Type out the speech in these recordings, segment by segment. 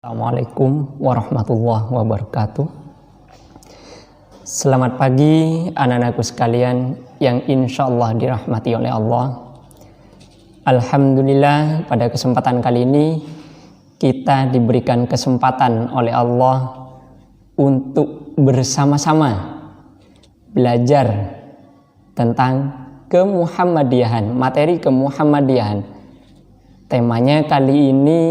Assalamualaikum warahmatullahi wabarakatuh. Selamat pagi anak-anakku sekalian yang insya Allah dirahmati oleh Allah. Alhamdulillah, pada kesempatan kali ini kita diberikan kesempatan oleh Allah untuk bersama-sama belajar tentang kemuhammadiyahan, materi kemuhammadiyahan. Temanya kali ini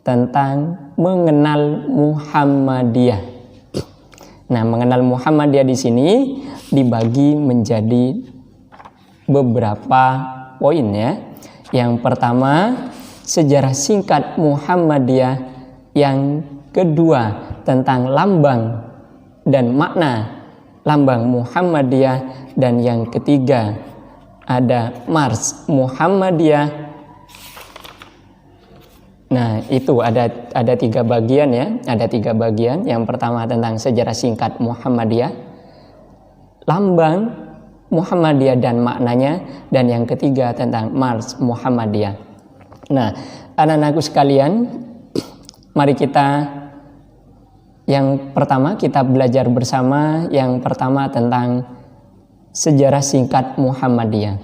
tentang mengenal Muhammadiyah. Nah, mengenal Muhammadiyah di sini dibagi menjadi beberapa poin ya. Yang pertama, sejarah singkat Muhammadiyah. Yang kedua, tentang lambang dan makna lambang Muhammadiyah. Dan yang ketiga, ada Mars Muhammadiyah. Nah, itu ada tiga bagian ya, ada tiga bagian. Yang pertama tentang sejarah singkat Muhammadiyah, lambang Muhammadiyah dan maknanya, dan yang ketiga tentang Mars Muhammadiyah. Nah, anak-anakku sekalian, mari kita yang pertama kita belajar bersama. Yang pertama tentang sejarah singkat Muhammadiyah.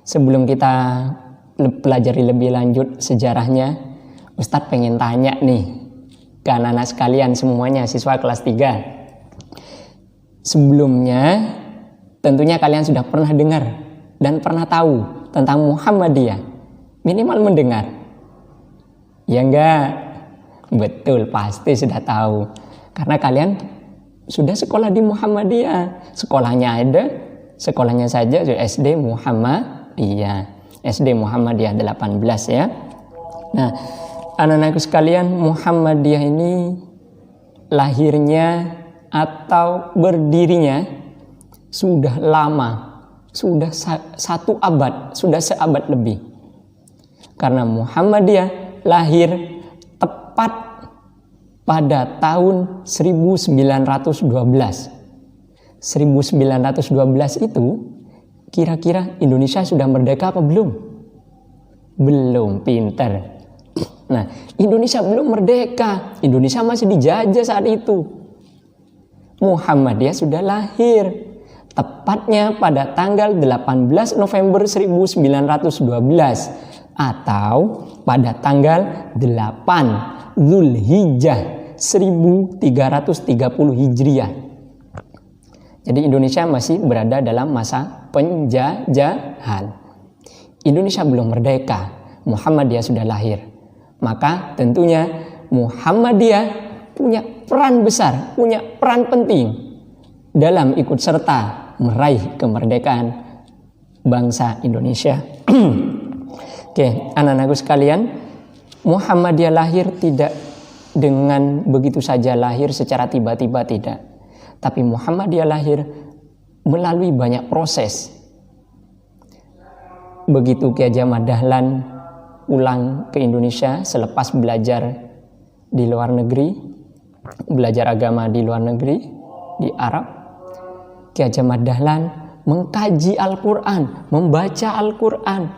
Sebelum kita pelajari lebih lanjut sejarahnya, Ustadz pengen tanya nih ke anak-anak sekalian semuanya, siswa kelas 3. Sebelumnya tentunya kalian sudah pernah dengar dan pernah tahu tentang Muhammadiyah, minimal mendengar. Ya enggak? Betul, pasti sudah tahu, karena kalian sudah sekolah di Muhammadiyah. Sekolahnya ada, sekolahnya saja SD Muhammadiyah, SD Muhammadiyah 18 ya. Nah, anak-anakku sekalian, Muhammadiyah ini lahirnya atau berdirinya sudah lama, sudah satu abad, sudah seabad lebih. Karena Muhammadiyah lahir tepat pada tahun 1912. 1912 itu kira-kira Indonesia sudah merdeka apa belum? Belum, pinter. Nah, Indonesia belum merdeka. Indonesia masih dijajah saat itu. Muhammadiyah sudah lahir. Tepatnya pada tanggal 18 November 1912. Atau pada tanggal 8 Zulhijjah 1330 Hijriah. Jadi Indonesia masih berada dalam masa penjajahan. Indonesia belum merdeka, Muhammadiyah sudah lahir. Maka tentunya Muhammadiyah punya peran besar, punya peran penting dalam ikut serta meraih kemerdekaan bangsa Indonesia. Oke, anak-anakku sekalian, Muhammadiyah lahir tidak dengan begitu saja lahir secara tiba-tiba, tidak. Tapi Muhammadiyah lahir melalui banyak proses. Begitu Ki Haji Ahmad Dahlan pulang ke Indonesia selepas belajar di luar negeri, belajar agama di luar negeri, di Arab, Ki Haji Ahmad Dahlan mengkaji Al-Quran, membaca Al-Quran.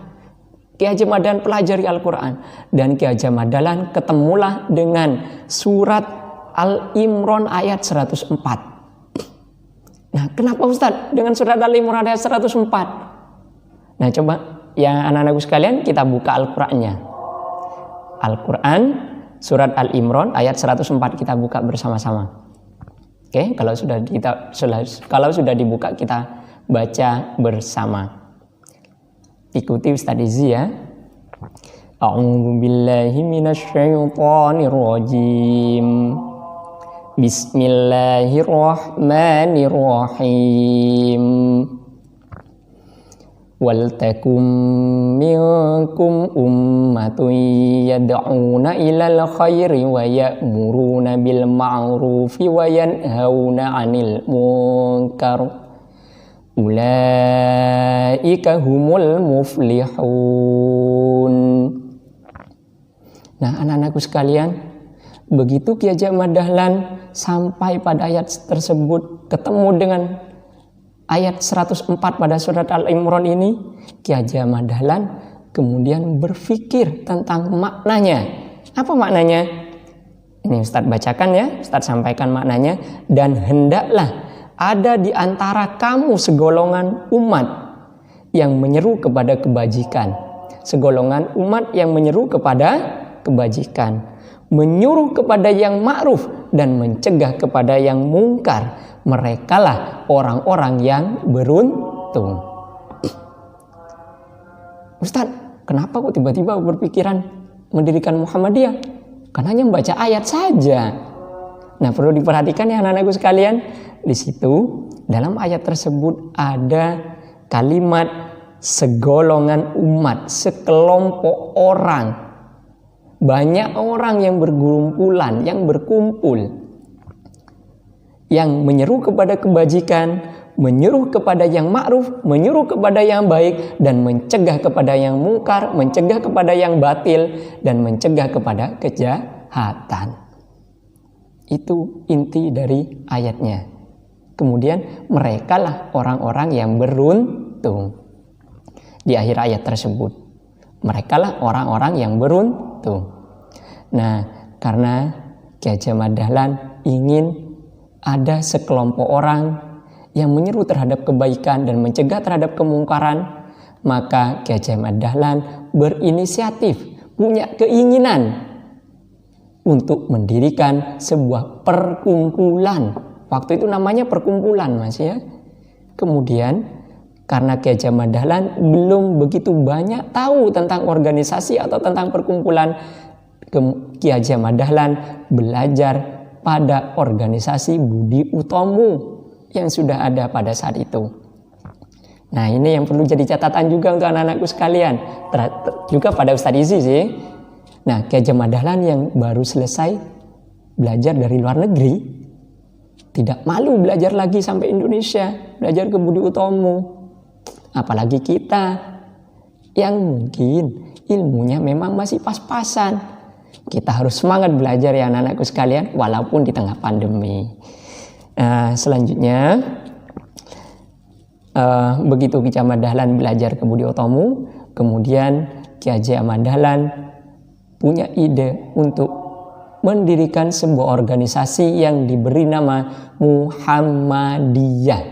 Ki Haji Ahmad Dahlan pelajari Al-Quran. Dan Ki Haji Ahmad Dahlan ketemulah dengan surat Al-Imran ayat 104. Nah, kenapa Ustadz dengan surat Al-Imran ayat 104? Nah, coba ya anak-anakku sekalian, kita buka Al-Qur'annya. Al-Qur'an surat Al-Imran ayat 104, kita buka bersama-sama. Oke, kalau sudah dibuka, kita baca bersama. Ikuti Ustadz Izzy ya. A'udzu billahi minasyaitonir rajim. Bismillahirrahmanirrahim. Wal takum minkum ummatun yad'una ilal khairi wa ya'muruna bil ma'rufi wa yanhauna 'anil munkar. Ulaika humul muflihun. Nah, anak-anakku sekalian, begitu Ki Haji Ahmad Dahlan sampai pada ayat tersebut, ketemu dengan ayat 104 pada surat Al-Imran ini, Ki Haji Ahmad Dahlan kemudian berpikir tentang maknanya. Apa maknanya? Ini Ustadz bacakan ya, Ustadz sampaikan maknanya. Dan hendaklah ada di antara kamu segolongan umat yang menyeru kepada kebajikan. Segolongan umat yang menyeru kepada kebajikan, menyuruh kepada yang ma'ruf dan mencegah kepada yang mungkar. Merekalah orang-orang yang beruntung. Ustadz, kenapa kok tiba-tiba berpikiran mendirikan Muhammadiyah? Kan hanya membaca ayat saja. Nah, perlu diperhatikan ya anak-anakku sekalian. Di situ dalam ayat tersebut ada kalimat segolongan umat, sekelompok orang. Banyak orang yang bergumpulan, yang berkumpul, yang menyeru kepada kebajikan, menyuruh kepada yang ma'ruf, menyuruh kepada yang baik, dan mencegah kepada yang mungkar, mencegah kepada yang batil, dan mencegah kepada kejahatan. Itu inti dari ayatnya. Kemudian merekalah orang-orang yang beruntung. Di akhir ayat tersebut, merekalah orang-orang yang beruntung. Nah, karena Ki Haji Ahmad Dahlan ingin ada sekelompok orang yang menyeru terhadap kebaikan dan mencegah terhadap kemungkaran, maka Ki Haji Ahmad Dahlan berinisiatif, punya keinginan untuk mendirikan sebuah perkumpulan. Waktu itu namanya perkumpulan, Mas ya. Kemudian karena Ki Haji Ahmad Dahlan belum begitu banyak tahu tentang organisasi atau tentang perkumpulan, Ki Haji Ahmad Dahlan belajar pada organisasi Budi Utomo yang sudah ada pada saat itu. Nah, ini yang perlu jadi catatan juga untuk anak-anakku sekalian, juga pada Ustadz Izi sih. Nah, Ki Haji Ahmad Dahlan yang baru selesai belajar dari luar negeri, tidak malu belajar lagi sampai Indonesia, belajar ke Budi Utomo. Apalagi kita yang mungkin ilmunya memang masih pas-pasan. Kita harus semangat belajar ya anak-anakku sekalian, walaupun di tengah pandemi. Selanjutnya, begitu Ki Haji Ahmad Dahlan belajar ke Budi Utomo, kemudian Ki Haji Ahmad Dahlan punya ide untuk mendirikan sebuah organisasi yang diberi nama Muhammadiyah.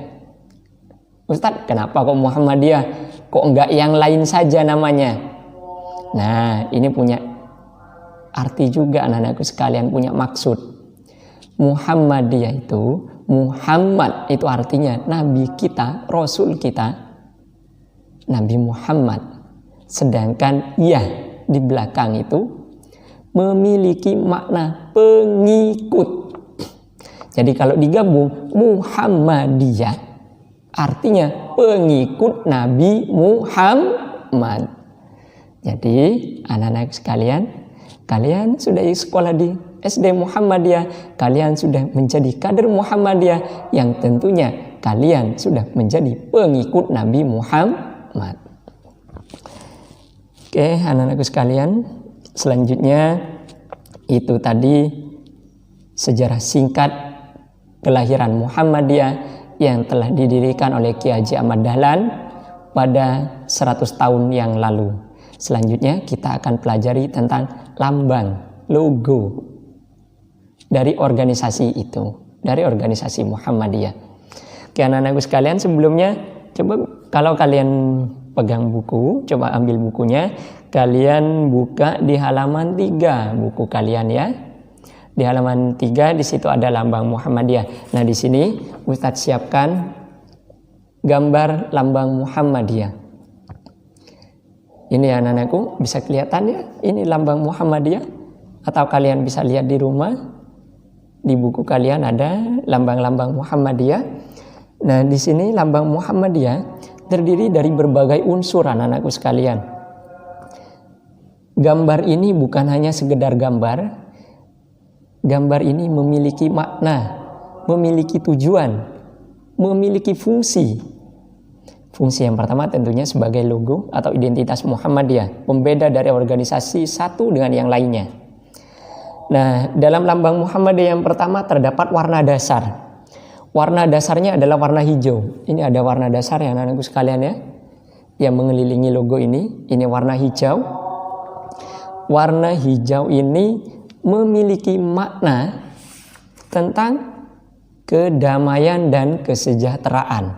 Ustadz, kenapa kok Muhammadiyah? Kok enggak yang lain saja namanya? Nah, ini punya arti juga anak-anakku sekalian, punya maksud. Muhammadiyah itu, Muhammad itu artinya Nabi kita, Rasul kita, Nabi Muhammad. Sedangkan ya di belakang itu memiliki makna pengikut. Jadi kalau digabung Muhammadiyah artinya pengikut Nabi Muhammad. Jadi anak-anak sekalian, kalian sudah sekolah di SD Muhammadiyah, kalian sudah menjadi kader Muhammadiyah, yang tentunya kalian sudah menjadi pengikut Nabi Muhammad. Oke, anak-anakku sekalian, selanjutnya itu tadi sejarah singkat kelahiran Muhammadiyah yang telah didirikan oleh Ki Haji Ahmad Dahlan pada 100 tahun yang lalu. Selanjutnya kita akan pelajari tentang lambang, logo dari organisasi itu, dari organisasi Muhammadiyah. Oke, anak-anakku sekalian, sebelumnya coba kalau kalian pegang buku, coba ambil bukunya, kalian buka di halaman 3 buku kalian ya. Di halaman 3 di situ ada lambang Muhammadiyah. Nah, di sini Ustadz siapkan gambar lambang Muhammadiyah. Ini anak-anakku bisa kelihatan ya, ini lambang Muhammadiyah, atau kalian bisa lihat di rumah. Di buku kalian ada lambang-lambang Muhammadiyah. Nah, di sini lambang Muhammadiyah terdiri dari berbagai unsur anak-anakku sekalian. Gambar ini bukan hanya sekedar gambar. Gambar ini memiliki makna, memiliki tujuan, memiliki fungsi. Fungsi yang pertama tentunya sebagai logo atau identitas Muhammadiyah, pembeda dari organisasi satu dengan yang lainnya. Nah, dalam lambang Muhammadiyah yang pertama terdapat warna dasar. Warna dasarnya adalah warna hijau. Ini ada warna dasar ya anak-anakku sekalian ya, yang mengelilingi logo ini. Ini warna hijau. warna hijau ini memiliki makna tentang kedamaian dan kesejahteraan.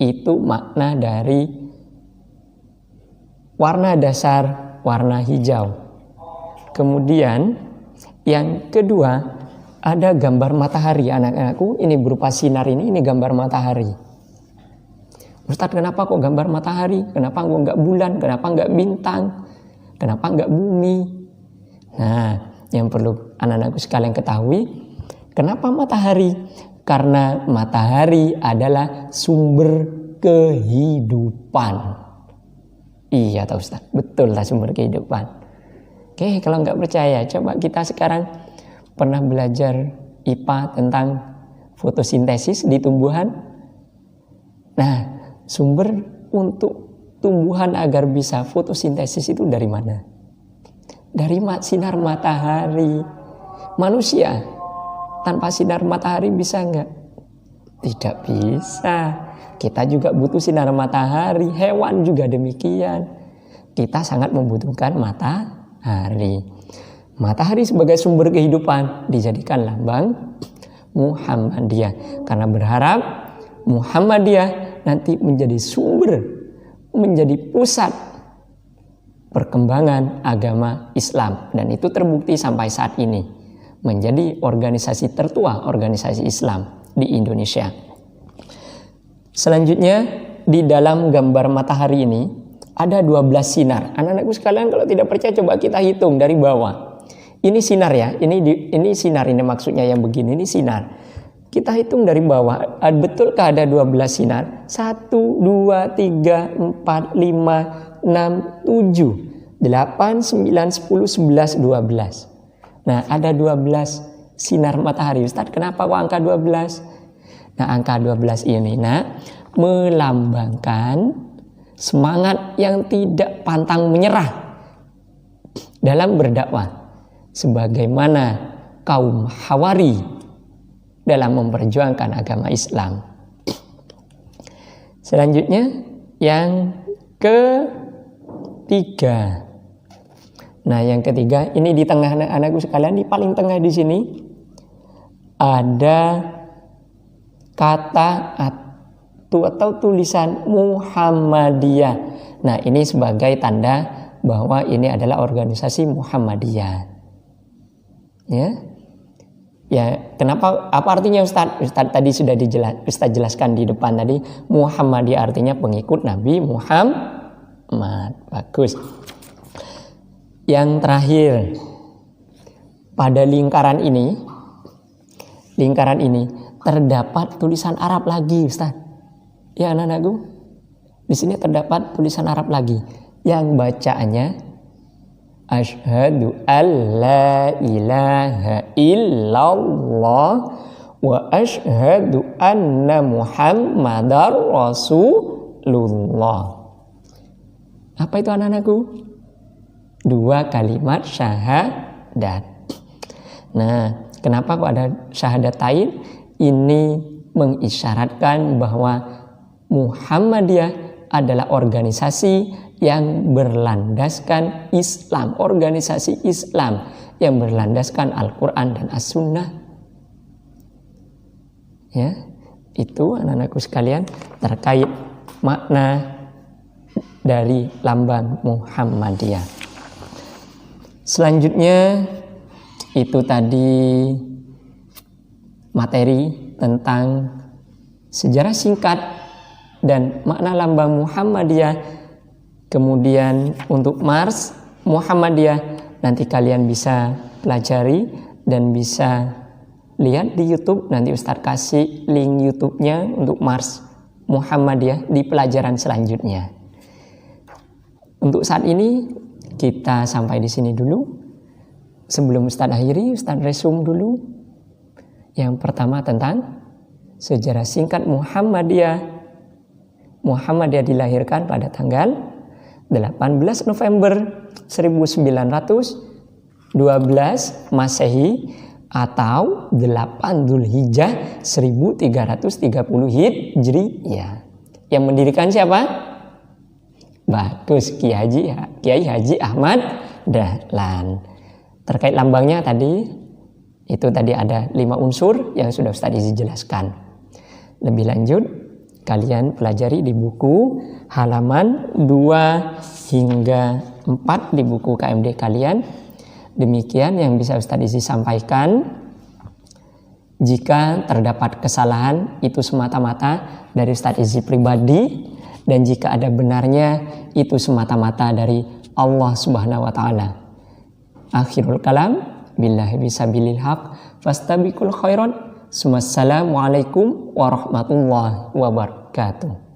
Itu makna dari warna dasar warna hijau. Kemudian yang kedua, ada gambar matahari. Anak-anakku, ini berupa sinar ini gambar matahari. Ustadz, kenapa kok gambar matahari? Kenapa kok nggak bulan? Kenapa nggak bintang? Kenapa nggak bumi? Nah, yang perlu anak-anakku sekalian ketahui, kenapa matahari? Karena matahari adalah sumber kehidupan. Iya tak Ustaz? Betul lah, sumber kehidupan. Oke, kalau nggak percaya, coba kita sekarang pernah belajar IPA tentang fotosintesis di tumbuhan. Nah, sumber untuk tumbuhan agar bisa fotosintesis itu dari mana? Dari sinar matahari. Manusia tanpa sinar matahari bisa nggak? Tidak bisa. Kita juga butuh sinar matahari. Hewan juga demikian. Kita sangat membutuhkan matahari. Matahari sebagai sumber kehidupan dijadikan lambang Muhammadiyah. Karena berharap Muhammadiyah nanti menjadi sumber, menjadi pusat perkembangan agama Islam. Dan itu terbukti sampai saat ini. Menjadi organisasi tertua, organisasi Islam di Indonesia. Selanjutnya, di dalam gambar matahari ini ada 12 sinar. Anak-anakku sekalian, kalau tidak percaya coba kita hitung dari bawah. Ini sinar ya, ini sinar, ini maksudnya yang begini, ini sinar. Kita hitung dari bawah, betulkah ada 12 sinar? 1, 2, 3, 4, 5, 6, 7, 8, 9, 10, 11, 12. Nah, ada 12 sinar matahari. Ustaz, kenapa kok angka 12? Nah, angka 12 ini melambangkan semangat yang tidak pantang menyerah dalam berdakwah, sebagaimana kaum Hawari dalam memperjuangkan agama Islam. Selanjutnya yang ketiga. Nah, yang ketiga ini di tengah anak-anakku sekalian, di paling tengah di sini ada kata atau tulisan Muhammadiyah. Nah, ini sebagai tanda bahwa ini adalah organisasi Muhammadiyah. Ya, kenapa? Apa artinya Ustaz? Ustaz tadi sudah Ustaz jelaskan di depan tadi. Muhammadiyah artinya pengikut Nabi Muhammad. Bagus. Yang terakhir, pada lingkaran ini terdapat tulisan Arab lagi, Ustaz. Ya, anak-anakku, di sini terdapat tulisan Arab lagi yang bacaannya asyhadu alla ilaha illallah wa asyhadu anna muhammadar rasulullah. Apa itu anak-anakku? 2 kalimat syahadat. Nah, kenapa kok ada syahadatain? Ini mengisyaratkan bahwa Muhammadiyah adalah organisasi yang berlandaskan Islam, organisasi Islam yang berlandaskan Al-Quran dan As-Sunnah. Ya, itu anak-anakku sekalian terkait makna dari lambang Muhammadiyah. Selanjutnya itu tadi materi tentang sejarah singkat dan makna lambang Muhammadiyah. Kemudian untuk Mars Muhammadiyah nanti kalian bisa pelajari dan bisa lihat di YouTube. Nanti Ustaz kasih link YouTube-nya untuk Mars Muhammadiyah di pelajaran selanjutnya. Untuk saat ini kita sampai di sini dulu. Sebelum Ustaz akhiri, Ustaz resume dulu. Yang pertama tentang sejarah singkat Muhammadiyah. Muhammadiyah dilahirkan pada tanggal 18 November 1912 Masehi atau 8 Dzulhijjah 1330 Hijriyah. Yang mendirikan siapa? Bagus, Kiai Haji Ahmad dahlan. Terkait lambangnya tadi, itu tadi ada 5 unsur yang sudah Ustaz Izzi jelaskan. Lebih lanjut, kalian pelajari di buku halaman 2 hingga 4 di buku KMD kalian. Demikian yang bisa Ustaz Izzi sampaikan. Jika terdapat kesalahan, itu semata-mata dari Ustaz Izzi pribadi, dan jika ada benarnya, itu semata-mata dari Allah Subhanahu wa Ta'ala. Akhirul kalam, billahi bisabilil haq, fastabiqul khairat. Wassalamualaikum warahmatullahi wabarakatuh.